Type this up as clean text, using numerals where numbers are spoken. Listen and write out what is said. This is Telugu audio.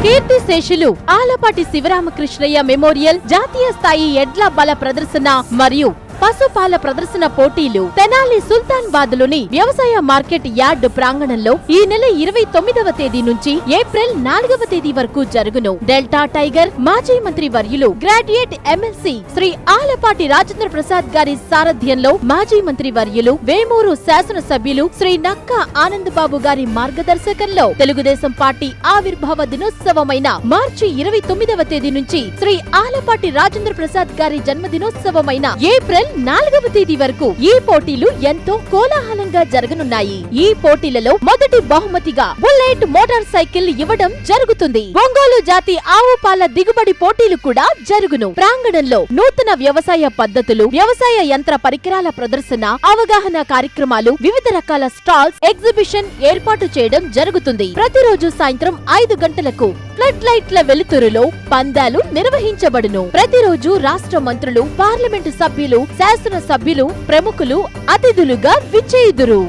కీర్తిశేషులు ఆలపాటి శివరామకృష్ణయ్య మెమోరియల్ జాతీయ స్థాయి ఎడ్ల బల ప్రదర్శన మరియు పశుపాల ప్రదర్శన పోటీలు తెనాలి సుల్తాన్బాద్లోని వ్యవసాయ మార్కెట్ యార్డ్ ప్రాంగణంలో ఈ నెల 29వ తేదీ నుంచి ఏప్రిల్ 4వ తేదీ వరకు జరుగును. డెల్టా టైగర్ మాజీ మంత్రి వర్యులు గ్రాడ్యుయేట్ ఎమ్మెల్సీ శ్రీ ఆలపాటి రాజేంద్ర ప్రసాద్ గారి సారథ్యంలో మాజీ మంత్రి వర్యులు వేమూరు శాసనసభ్యులు శ్రీ నక్కా ఆనందబాబు గారి మార్గదర్శకంలో తెలుగుదేశం పార్టీ ఆవిర్భావ దినోత్సవమైన మార్చి 29వ తేదీ నుంచి శ్రీ ఆలపాటి రాజేంద్ర ప్రసాద్ గారి జన్మదినోత్సవమైన ఏప్రిల్ 4వ తేదీ వరకు ఈ పోటీలు ఎంతో కోలాహలంగా జరగనున్నాయి. ఈ పోటీలలో మొదటి బహుమతిగా బుల్లెట్ మోటార్ సైకిల్ ఇవ్వడం జరుగుతుంది. ఒంగోలు జాతి ఆవు పాల దిగుబడి పోటీలు కూడా జరుగును. ప్రాంగణంలో నూతన వ్యవసాయ పద్ధతులు, వ్యవసాయ యంత్ర పరికరాల ప్రదర్శన, అవగాహన కార్యక్రమాలు, వివిధ రకాల స్టాల్స్, ఎగ్జిబిషన్ ఏర్పాటు చేయడం జరుగుతుంది. ప్రతిరోజు సాయంత్రం 5 గంటలకు ఫ్లడ్ లైట్ల వెలుతురులో పందాలు నిర్వహించబడును. ప్రతిరోజు రాష్ట్ర మంత్రులు, పార్లమెంటు సభ్యులు, శాసన సభ్యులు, ప్రముఖులు అతిథులుగా విచ్చేయుదురు.